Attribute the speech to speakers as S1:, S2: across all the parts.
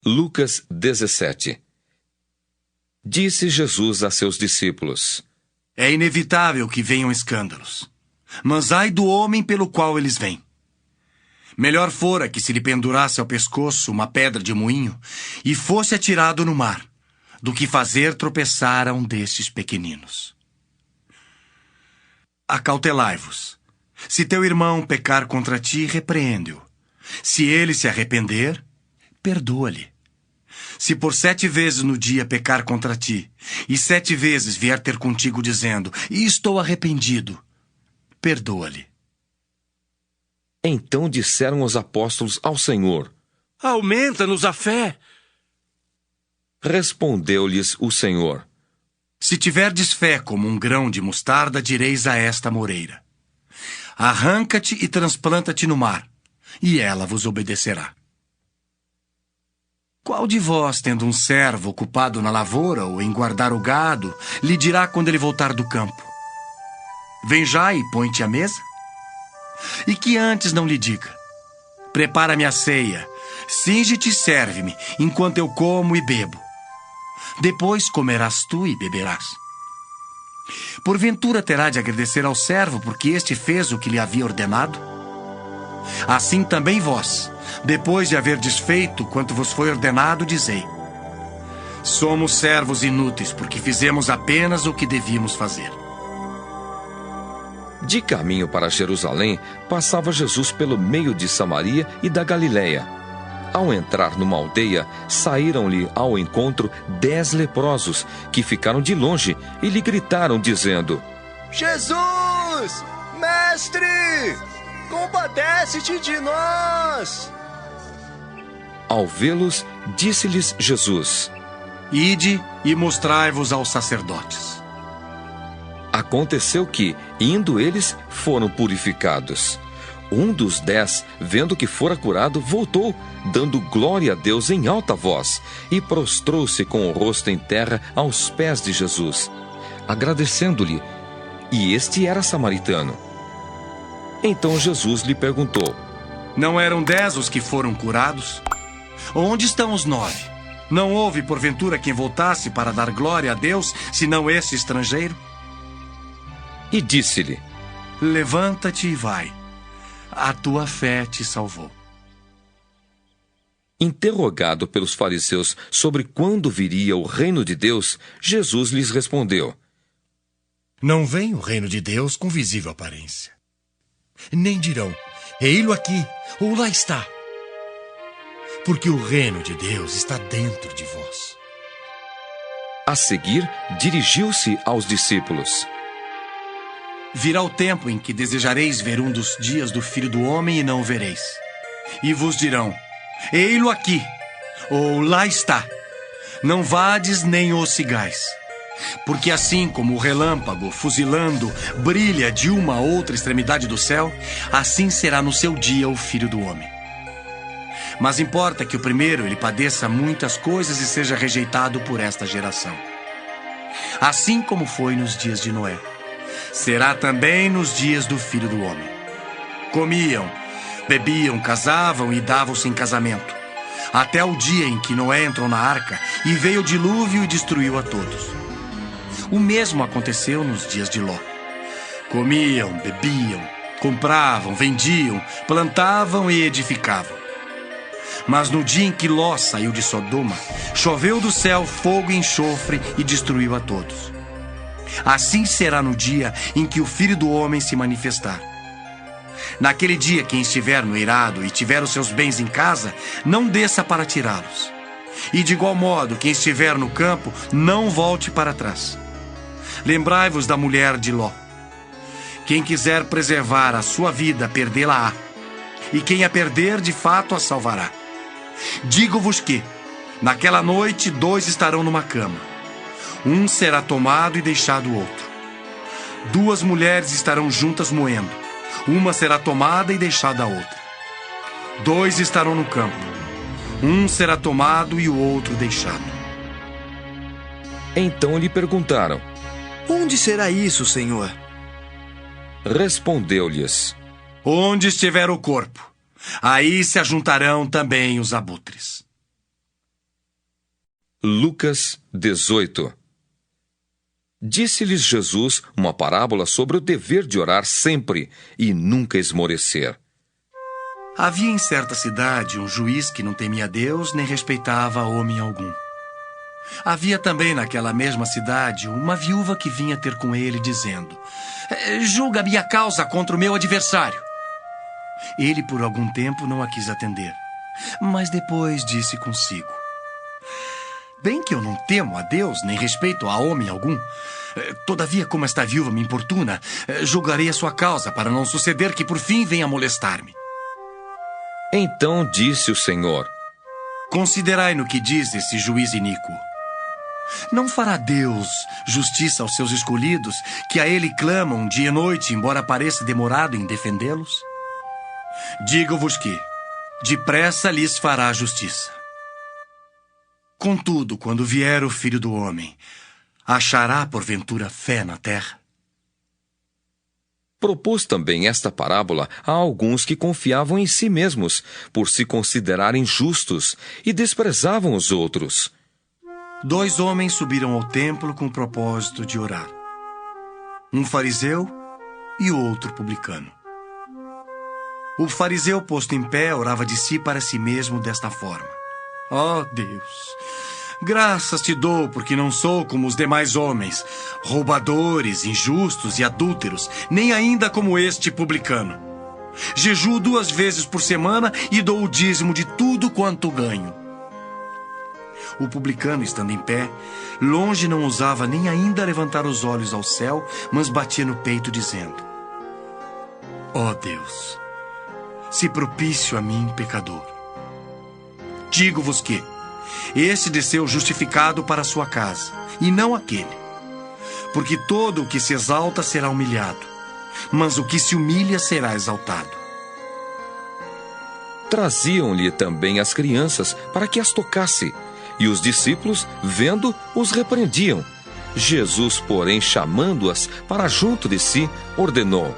S1: Lucas 17. Disse Jesus a seus discípulos:
S2: É inevitável que venham escândalos, mas ai do homem pelo qual eles vêm. Melhor fora que se lhe pendurasse ao pescoço uma pedra de moinho e fosse atirado no mar, do que fazer tropeçar a um destes pequeninos. Acautelai-vos. Se teu irmão pecar contra ti, repreende-o. Se ele se arrepender, perdoa-lhe. Se por 7 vezes no dia pecar contra ti, e 7 vezes vier ter contigo dizendo: estou arrependido, perdoa-lhe.
S1: Então disseram os apóstolos ao Senhor:
S3: Aumenta-nos a fé.
S1: Respondeu-lhes o Senhor:
S2: Se tiverdes fé como um grão de mostarda, direis a esta moreira: arranca-te e transplanta-te no mar, e ela vos obedecerá. Qual de vós, tendo um servo ocupado na lavoura ou em guardar o gado, lhe dirá quando ele voltar do campo: vem já e põe-te à mesa? E que antes não lhe diga: prepara-me a ceia, cinge-te e serve-me, enquanto eu como e bebo. Depois comerás tu e beberás. Porventura terá de agradecer ao servo, porque este fez o que lhe havia ordenado? Assim também vós, depois de haver desfeito quanto vos foi ordenado, dizei: somos servos inúteis, porque fizemos apenas o que devíamos fazer.
S1: De caminho para Jerusalém, passava Jesus pelo meio de Samaria e da Galiléia. Ao entrar numa aldeia, saíram-lhe ao encontro 10 leprosos, que ficaram de longe e lhe gritaram, dizendo:
S4: Jesus, mestre, compadece-te de nós.
S1: Ao vê-los, disse-lhes Jesus:
S2: Ide e mostrai-vos aos sacerdotes.
S1: Aconteceu que, indo eles, foram purificados. Um dos 10, vendo que fora curado, voltou, dando glória a Deus em alta voz, e prostrou-se com o rosto em terra aos pés de Jesus, agradecendo-lhe. E este era samaritano. Então Jesus lhe perguntou:
S2: Não eram 10 os que foram curados? Onde estão os 9? Não houve, porventura, quem voltasse para dar glória a Deus, senão esse estrangeiro?
S1: E disse-lhe:
S2: Levanta-te e vai. A tua fé te salvou.
S1: Interrogado pelos fariseus sobre quando viria o reino de Deus, Jesus lhes respondeu:
S5: Não vem o reino de Deus com visível aparência. Nem dirão: ei-lo aqui, ou lá está. Porque o reino de Deus está dentro de vós.
S1: A seguir, dirigiu-se aos discípulos:
S2: Virá o tempo em que desejareis ver um dos dias do Filho do Homem e não o vereis. E vos dirão: ei-lo aqui, ou lá está. Não vades nem o sigais. Porque assim como o relâmpago, fuzilando, brilha de uma a outra extremidade do céu, assim será no seu dia o Filho do Homem. Mas importa que o primeiro ele padeça muitas coisas e seja rejeitado por esta geração. Assim como foi nos dias de Noé, será também nos dias do Filho do Homem. Comiam, bebiam, casavam e davam-se em casamento, até o dia em que Noé entrou na arca e veio o dilúvio e destruiu a todos. O mesmo aconteceu nos dias de Ló. Comiam, bebiam, compravam, vendiam, plantavam e edificavam. Mas no dia em que Ló saiu de Sodoma, choveu do céu fogo e enxofre e destruiu a todos. Assim será no dia em que o Filho do Homem se manifestar. Naquele dia, quem estiver no eirado e tiver os seus bens em casa, não desça para tirá-los. E de igual modo, quem estiver no campo, não volte para trás. Lembrai-vos da mulher de Ló. Quem quiser preservar a sua vida, perdê-la-á. E quem a perder, de fato a salvará. Digo-vos que, naquela noite, 2 estarão numa cama. Um será tomado e deixado o outro. 2 mulheres estarão juntas moendo. Uma será tomada e deixada a outra. 2 estarão no campo. Um será tomado e o outro deixado.
S1: Então lhe perguntaram:
S4: Onde será isso, Senhor?
S1: Respondeu-lhes:
S2: Onde estiver o corpo, aí se ajuntarão também os abutres.
S1: Lucas 18. Disse-lhes Jesus uma parábola sobre o dever de orar sempre e nunca esmorecer.
S2: Havia em certa cidade um juiz que não temia Deus nem respeitava homem algum. Havia também naquela mesma cidade uma viúva que vinha ter com ele dizendo: julga minha causa contra o meu adversário. Ele por algum tempo não a quis atender, mas depois disse consigo: bem que eu não temo a Deus nem respeito a homem algum, todavia como esta viúva me importuna, julgarei a sua causa para não suceder que por fim venha molestar-me.
S1: Então disse o Senhor:
S2: considerai no que diz esse juiz iníquo. Não fará Deus justiça aos seus escolhidos, que a ele clamam dia e noite, embora pareça demorado em defendê-los? Digo-vos que, depressa lhes fará justiça. Contudo, quando vier o Filho do Homem, achará porventura fé na terra?
S1: Propôs também esta parábola a alguns que confiavam em si mesmos, por se considerarem justos, e desprezavam os outros.
S2: 2 homens subiram ao templo com o propósito de orar. Um fariseu e o outro publicano. O fariseu, posto em pé, orava de si para si mesmo desta forma: ó Deus, graças te dou porque não sou como os demais homens, roubadores, injustos e adúlteros, nem ainda como este publicano. Jejuo 2 vezes por semana e dou o dízimo de tudo quanto ganho. O publicano, estando em pé, longe não ousava nem ainda levantar os olhos ao céu, mas batia no peito dizendo: ó Deus, se propício a mim, pecador. Digo-vos que este desceu justificado para a sua casa, e não aquele. Porque todo o que se exalta será humilhado, mas o que se humilha será exaltado.
S1: Traziam-lhe também as crianças para que as tocasse, e os discípulos, vendo, os repreendiam. Jesus, porém, chamando-as para junto de si, ordenou: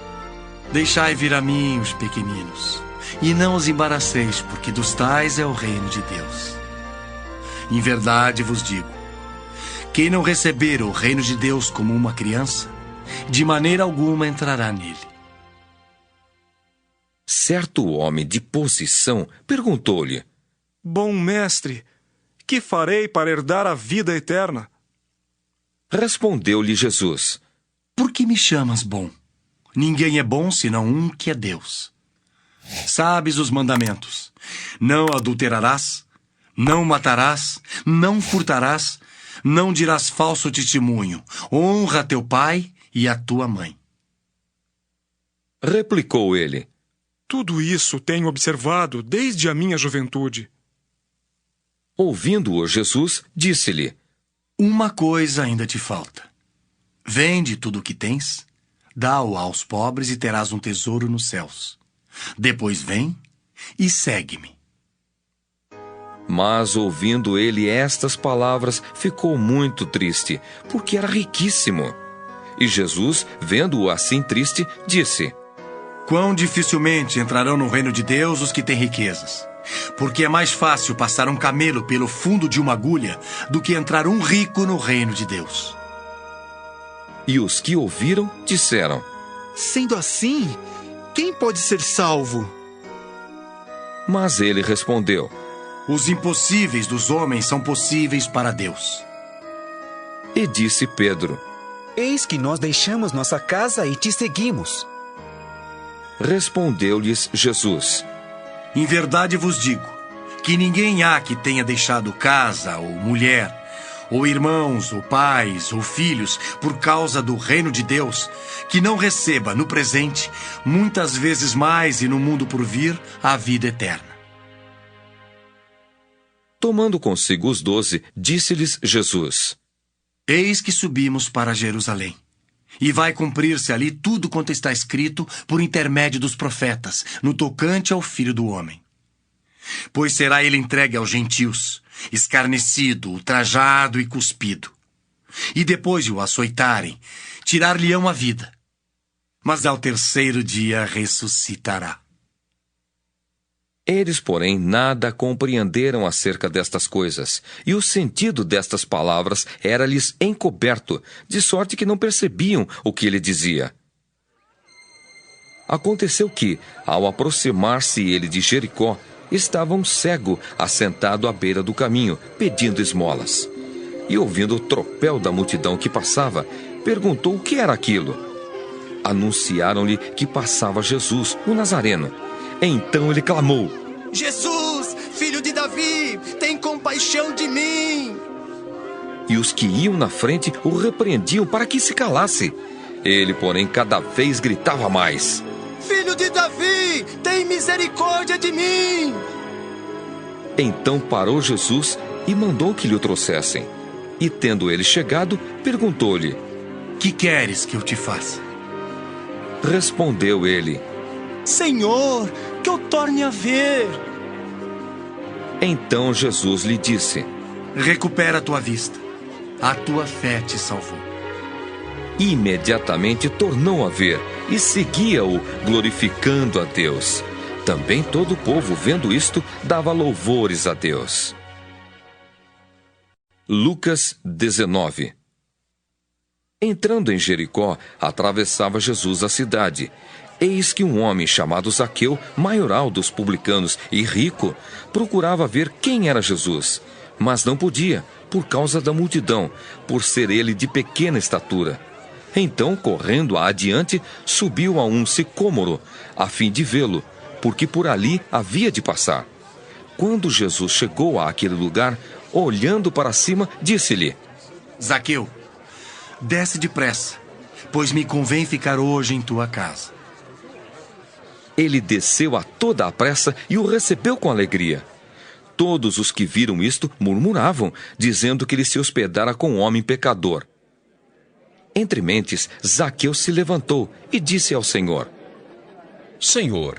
S2: deixai vir a mim os pequeninos, e não os embaraceis, porque dos tais é o reino de Deus. Em verdade vos digo, quem não receber o reino de Deus como uma criança, de maneira alguma entrará nele.
S1: Certo homem de posição perguntou-lhe:
S6: bom mestre, que farei para herdar a vida eterna?
S1: Respondeu-lhe Jesus:
S2: por que me chamas bom? Ninguém é bom senão um, que é Deus. Sabes os mandamentos: não adulterarás, não matarás, não furtarás, não dirás falso testemunho, honra teu pai e a tua mãe.
S1: Replicou ele:
S6: tudo isso tenho observado desde a minha juventude.
S1: Ouvindo-o Jesus, disse-lhe:
S2: uma coisa ainda te falta. Vende tudo o que tens, dá-o aos pobres e terás um tesouro nos céus. Depois vem e segue-me.
S1: Mas, ouvindo ele estas palavras, ficou muito triste, porque era riquíssimo. E Jesus, vendo-o assim triste, disse:
S2: quão dificilmente entrarão no reino de Deus os que têm riquezas. Porque é mais fácil passar um camelo pelo fundo de uma agulha do que entrar um rico no reino de Deus.
S1: E os que ouviram disseram:
S4: sendo assim, quem pode ser salvo?
S1: Mas ele respondeu:
S2: os impossíveis dos homens são possíveis para Deus.
S1: E disse Pedro:
S7: eis que nós deixamos nossa casa e te seguimos.
S1: Respondeu-lhes Jesus:
S2: em verdade vos digo, que ninguém há que tenha deixado casa, ou mulher, ou irmãos, ou pais, ou filhos, por causa do reino de Deus, que não receba no presente, muitas vezes mais e no mundo por vir, a vida eterna.
S1: Tomando consigo os 12, disse-lhes Jesus:
S2: eis que subimos para Jerusalém, e vai cumprir-se ali tudo quanto está escrito por intermédio dos profetas, no tocante ao Filho do Homem. Pois será ele entregue aos gentios, escarnecido, ultrajado e cuspido. E depois de o açoitarem, tirar-lhe-ão a vida. Mas ao terceiro dia ressuscitará.
S1: Eles, porém, nada compreenderam acerca destas coisas, e o sentido destas palavras era-lhes encoberto, de sorte que não percebiam o que ele dizia. Aconteceu que, ao aproximar-se ele de Jericó, estava um cego assentado à beira do caminho, pedindo esmolas. E ouvindo o tropel da multidão que passava, perguntou o que era aquilo. Anunciaram-lhe que passava Jesus, o Nazareno. Então ele clamou:
S8: Jesus, filho de Davi, tem compaixão de mim!
S1: E os que iam na frente o repreendiam para que se calasse. Ele, porém, cada vez gritava mais:
S8: Filho de Davi, tem misericórdia de mim!
S1: Então parou Jesus e mandou que lhe o trouxessem. E tendo ele chegado, perguntou-lhe:
S2: Que queres que eu te faça?
S1: Respondeu ele:
S8: Senhor, que eu torne a ver.
S1: Então Jesus lhe disse:
S2: Recupera a tua vista. A tua fé te salvou.
S1: Imediatamente tornou a ver e seguia-o, glorificando a Deus. Também todo o povo, vendo isto, dava louvores a Deus. Lucas 19. Entrando em Jericó, atravessava Jesus a cidade. Eis que um homem chamado Zaqueu, maioral dos publicanos e rico, procurava ver quem era Jesus, mas não podia, por causa da multidão, por ser ele de pequena estatura. Então, correndo adiante, subiu a um sicômoro, a fim de vê-lo, porque por ali havia de passar. Quando Jesus chegou àquele lugar, olhando para cima, disse-lhe:
S2: Zaqueu, desce depressa, pois me convém ficar hoje em tua casa.
S1: Ele desceu a toda a pressa e o recebeu com alegria. Todos os que viram isto murmuravam, dizendo que ele se hospedara com um homem pecador. Entre mentes, Zaqueu se levantou e disse ao Senhor:
S9: Senhor,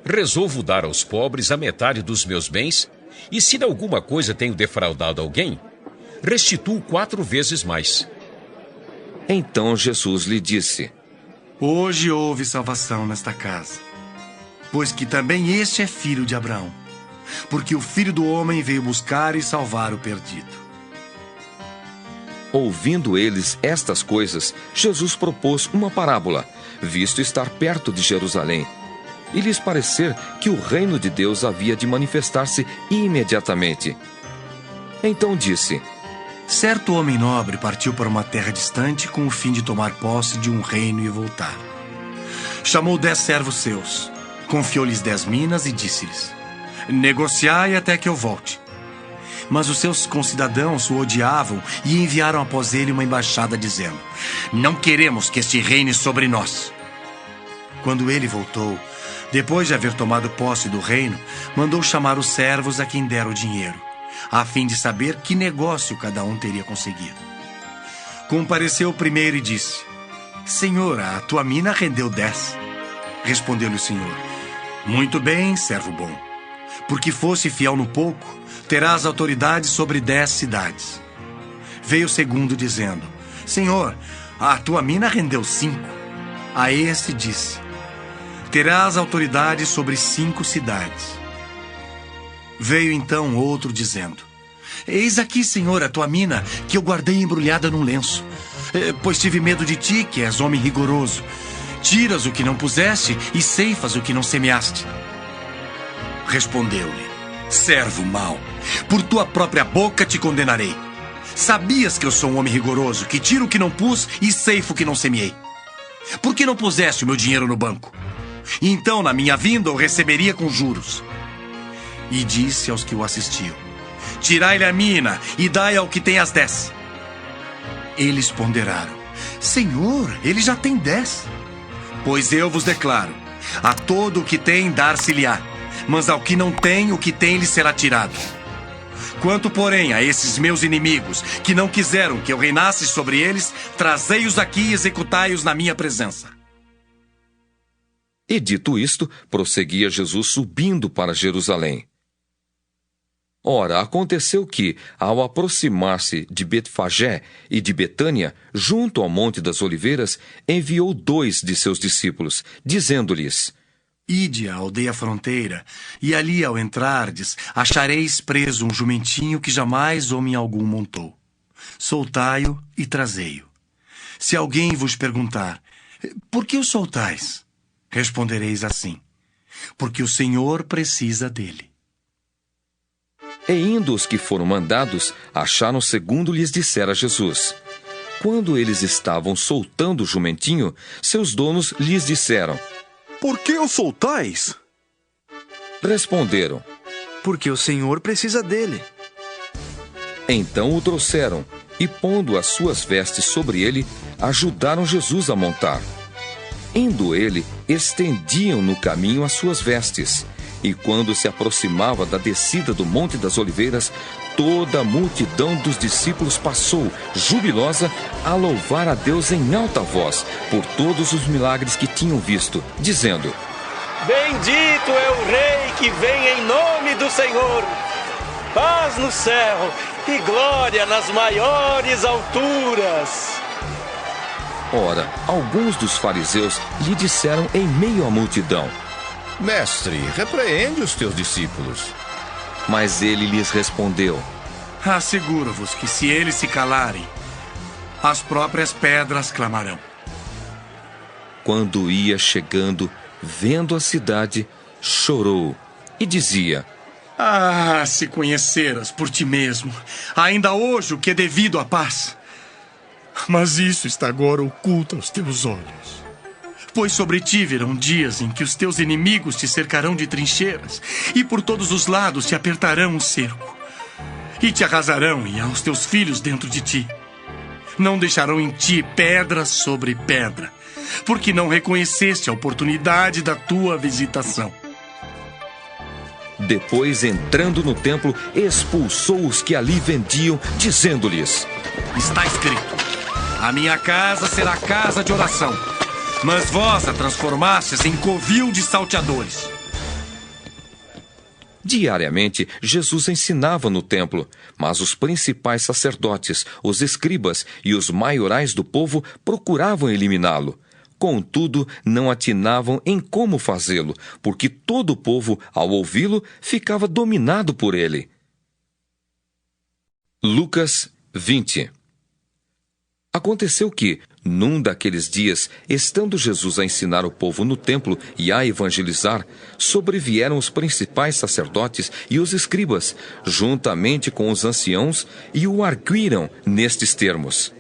S9: resolvo dar aos pobres a metade dos meus bens, e se de alguma coisa tenho defraudado alguém, restituo 4 vezes mais.
S1: Então Jesus lhe disse:
S2: Hoje houve salvação nesta casa, pois que também este é filho de Abraão, porque o Filho do Homem veio buscar e salvar o perdido.
S1: Ouvindo eles estas coisas, Jesus propôs uma parábola, visto estar perto de Jerusalém, e lhes parecer que o reino de Deus havia de manifestar-se imediatamente. Então disse:
S2: Certo homem nobre partiu para uma terra distante com o fim de tomar posse de um reino e voltar. Chamou 10 servos seus, confiou-lhes 10 minas e disse-lhes: Negociai até que eu volte. Mas os seus concidadãos o odiavam e enviaram após ele uma embaixada dizendo: Não queremos que este reine sobre nós. Quando ele voltou, depois de haver tomado posse do reino, mandou chamar os servos a quem dera o dinheiro, a fim de saber que negócio cada um teria conseguido. Compareceu o primeiro e disse: Senhor, a tua mina rendeu 10. Respondeu-lhe o Senhor: Muito bem, servo bom. Porque fosse fiel no pouco, terás autoridade sobre 10 cidades. Veio o segundo dizendo: Senhor, a tua mina rendeu 5. A esse disse: Terás autoridade sobre 5 cidades. Veio então outro dizendo: Eis aqui, Senhor, a tua mina, que eu guardei embrulhada num lenço. Pois tive medo de ti, que és homem rigoroso. Tiras o que não puseste e ceifas o que não semeaste. Respondeu-lhe: Servo mau, por tua própria boca te condenarei. Sabias que eu sou um homem rigoroso, que tiro o que não pus e ceifo o que não semeei. Por que não puseste o meu dinheiro no banco? E então, na minha vinda, o receberia com juros. E disse aos que o assistiam: Tirai-lhe a mina e dai ao que tem as 10. Eles ponderaram: Senhor, ele já tem 10. Pois eu vos declaro: a todo o que tem dar-se-lhe-á, mas ao que não tem, o que tem lhe será tirado. Quanto, porém, a esses meus inimigos, que não quiseram que eu reinasse sobre eles, trazei-os aqui e executai-os na minha presença.
S1: E dito isto, prosseguia Jesus subindo para Jerusalém. Ora, aconteceu que, ao aproximar-se de Betfagé e de Betânia, junto ao Monte das Oliveiras, enviou 2 de seus discípulos, dizendo-lhes:
S2: Ide à aldeia fronteira, e ali ao entrardes, achareis preso um jumentinho que jamais homem algum montou. Soltai-o e trazei-o. Se alguém vos perguntar, por que o soltais? Respondereis assim, porque o Senhor precisa dele.
S1: E indo os que foram mandados, acharam segundo lhes dissera Jesus. Quando eles estavam soltando o jumentinho, seus donos lhes disseram:
S6: Por que o soltais?
S1: Responderam:
S4: Porque o Senhor precisa dele.
S1: Então o trouxeram, e pondo as suas vestes sobre ele, ajudaram Jesus a montar. Indo ele, estendiam no caminho as suas vestes. E quando se aproximava da descida do Monte das Oliveiras, toda a multidão dos discípulos passou, jubilosa, a louvar a Deus em alta voz, por todos os milagres que tinham visto, dizendo:
S3: Bendito é o Rei que vem em nome do Senhor. Paz no céu e glória nas maiores alturas.
S1: Ora, alguns dos fariseus lhe disseram em meio à multidão:
S9: Mestre, repreende os teus discípulos.
S1: Mas ele lhes respondeu:
S2: Asseguro-vos que se eles se calarem, as próprias pedras clamarão.
S1: Quando ia chegando, vendo a cidade, chorou e dizia:
S2: Ah, se conheceras por ti mesmo, ainda hoje o que é devido à paz.
S5: Mas isso está agora oculto aos teus olhos.
S2: Pois sobre ti virão dias em que os teus inimigos te cercarão de trincheiras, e por todos os lados te apertarão um cerco, e te arrasarão, e aos teus filhos dentro de ti. Não deixarão em ti pedra sobre pedra, porque não reconheceste a oportunidade da tua visitação.
S1: Depois, entrando no templo, expulsou os que ali vendiam, dizendo-lhes:
S2: Está escrito: a minha casa será casa de oração, mas vós a transformastes em covil de salteadores.
S1: Diariamente, Jesus ensinava no templo, mas os principais sacerdotes, os escribas e os maiorais do povo procuravam eliminá-lo. Contudo, não atinavam em como fazê-lo, porque todo o povo, ao ouvi-lo, ficava dominado por ele. Lucas 20. Aconteceu que, num daqueles dias, estando Jesus a ensinar o povo no templo e a evangelizar, sobrevieram os principais sacerdotes e os escribas, juntamente com os anciãos, e o arguíram nestes termos: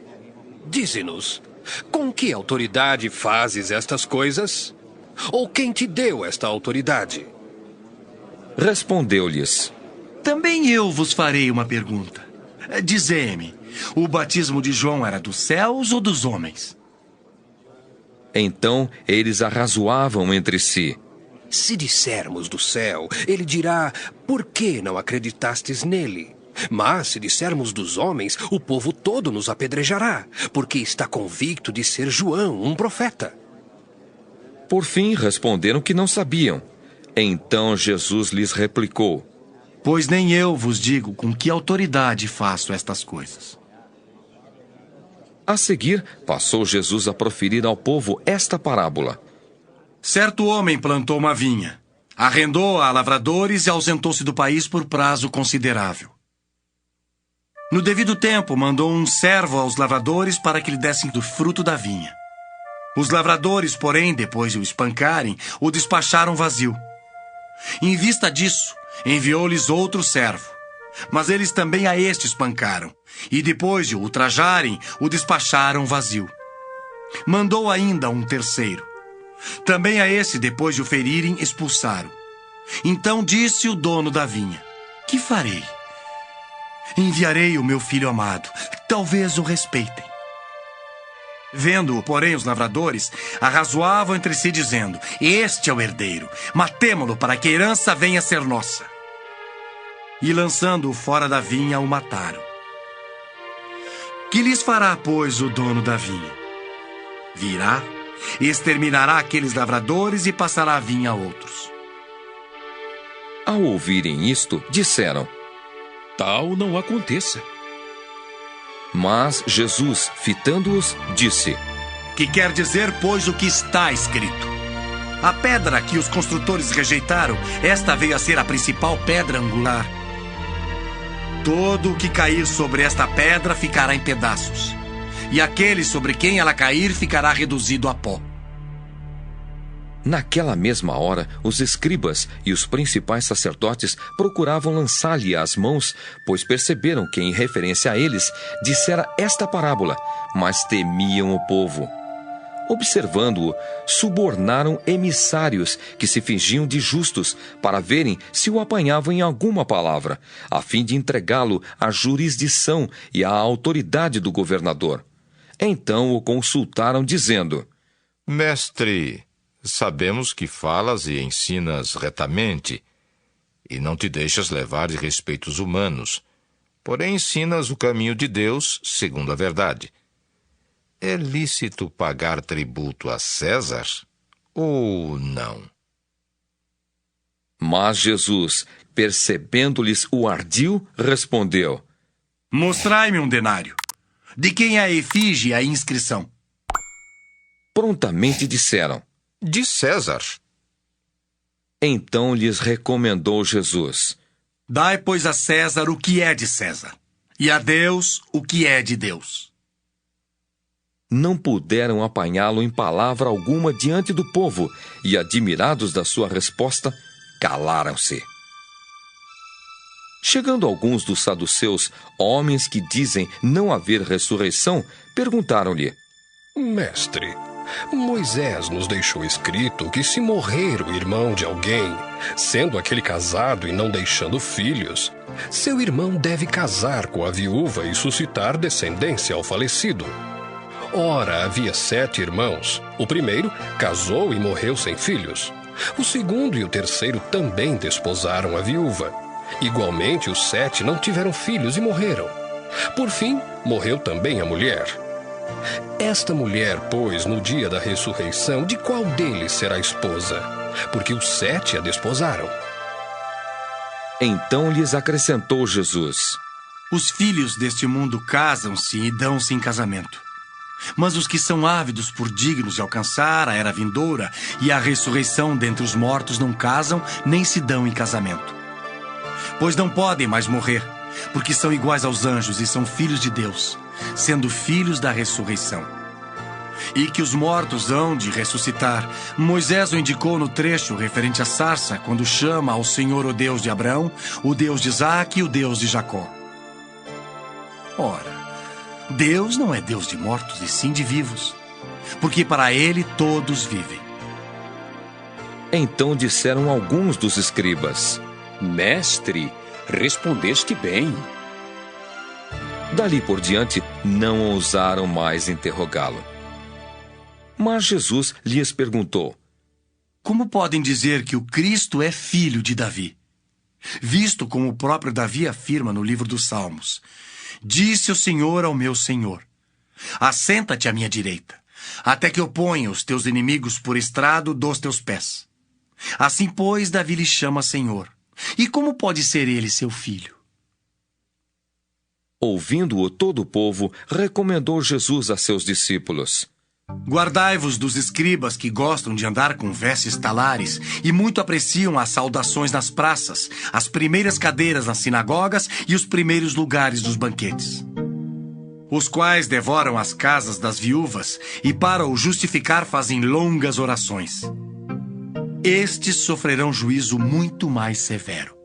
S10: Dize-nos, com que autoridade fazes estas coisas? Ou quem te deu esta autoridade?
S1: Respondeu-lhes:
S2: Também eu vos farei uma pergunta. Dizei-me, o batismo de João era dos céus ou dos homens?
S1: Então eles arrazoavam entre si:
S10: Se dissermos do céu, ele dirá, por que não acreditastes nele? Mas se dissermos dos homens, o povo todo nos apedrejará, porque está convicto de ser João, um profeta.
S1: Por fim responderam que não sabiam. Então Jesus lhes replicou:
S2: Pois nem eu vos digo com que autoridade faço estas coisas.
S1: A seguir, passou Jesus a proferir ao povo esta parábola:
S2: Certo homem plantou uma vinha, arrendou a lavradores e ausentou-se do país por prazo considerável. No devido tempo, mandou um servo aos lavradores para que lhe dessem do fruto da vinha. Os lavradores, porém, depois de o espancarem, o despacharam vazio. Em vista disso, enviou-lhes outro servo. Mas eles também a este espancaram, e depois de o ultrajarem, o despacharam vazio. Mandou ainda um terceiro. Também a esse, depois de o ferirem, expulsaram. Então disse o dono da vinha: Que farei? Enviarei o meu filho amado, talvez o respeitem. Vendo-o, porém, os lavradores arrazoavam entre si, dizendo: Este é o herdeiro, matemo-lo para que a herança venha a ser nossa. E lançando-o fora da vinha, o mataram. Que lhes fará, pois, o dono da vinha? Virá, exterminará aqueles lavradores e passará a vinha a outros.
S1: Ao ouvirem isto, disseram:
S9: Tal não aconteça.
S1: Mas Jesus, fitando-os, disse:
S2: Que quer dizer, pois, o que está escrito? A pedra que os construtores rejeitaram, esta veio a ser a principal pedra angular. Todo o que cair sobre esta pedra ficará em pedaços, e aquele sobre quem ela cair ficará reduzido a pó.
S1: Naquela mesma hora, os escribas e os principais sacerdotes procuravam lançar-lhe as mãos, pois perceberam que, em referência a eles, dissera esta parábola, mas temiam o povo. Observando-o, subornaram emissários que se fingiam de justos para verem se o apanhavam em alguma palavra, a fim de entregá-lo à jurisdição e à autoridade do governador. Então o consultaram, dizendo:
S11: Mestre, sabemos que falas e ensinas retamente, e não te deixas levar de respeitos humanos, porém ensinas o caminho de Deus segundo a verdade. É lícito pagar tributo a César ou não?
S1: Mas Jesus, percebendo-lhes o ardil, respondeu:
S2: Mostrai-me um denário. De quem é a efígie e a inscrição?
S1: Prontamente disseram:
S11: De César.
S1: Então lhes recomendou Jesus:
S2: Dai, pois, a César o que é de César, e a Deus o que é de Deus.
S1: Não puderam apanhá-lo em palavra alguma diante do povo, e, admirados da sua resposta, calaram-se. Chegando alguns dos saduceus, homens que dizem não haver ressurreição, perguntaram-lhe:
S12: Mestre, Moisés nos deixou escrito que se morrer o irmão de alguém, sendo aquele casado e não deixando filhos, seu irmão deve casar com a viúva e suscitar descendência ao falecido. Ora, havia 7 irmãos. O primeiro casou e morreu sem filhos. O segundo e o terceiro também desposaram a viúva. Igualmente, os 7 não tiveram filhos e morreram. Por fim, morreu também a mulher. Esta mulher, pois, no dia da ressurreição, de qual deles será esposa? Porque os 7 a desposaram.
S1: Então lhes acrescentou Jesus:
S2: Os filhos deste mundo casam-se e dão-se em casamento. Mas os que são ávidos por dignos de alcançar a era vindoura e a ressurreição dentre os mortos não casam nem se dão em casamento. Pois não podem mais morrer, porque são iguais aos anjos e são filhos de Deus, sendo filhos da ressurreição. E que os mortos hão de ressuscitar, Moisés o indicou no trecho referente à sarça, quando chama ao Senhor o Deus de Abraão, o Deus de Isaque e o Deus de Jacó. Ora, Deus não é Deus de mortos, e sim de vivos, porque para ele todos vivem.
S1: Então disseram alguns dos escribas:
S9: Mestre, respondeste bem.
S1: Dali por diante, não ousaram mais interrogá-lo. Mas Jesus lhes perguntou:
S2: Como podem dizer que o Cristo é filho de Davi? Visto como o próprio Davi afirma no livro dos Salmos: Disse o Senhor ao meu Senhor: Assenta-te à minha direita, até que eu ponha os teus inimigos por estrado dos teus pés. Assim, pois, Davi lhe chama Senhor. E como pode ser ele seu filho?
S1: Ouvindo-o todo o povo, recomendou Jesus a seus discípulos:
S2: Guardai-vos dos escribas que gostam de andar com vestes talares e muito apreciam as saudações nas praças, as primeiras cadeiras nas sinagogas e os primeiros lugares dos banquetes, os quais devoram as casas das viúvas e para o justificar fazem longas orações. Estes sofrerão juízo muito mais severo.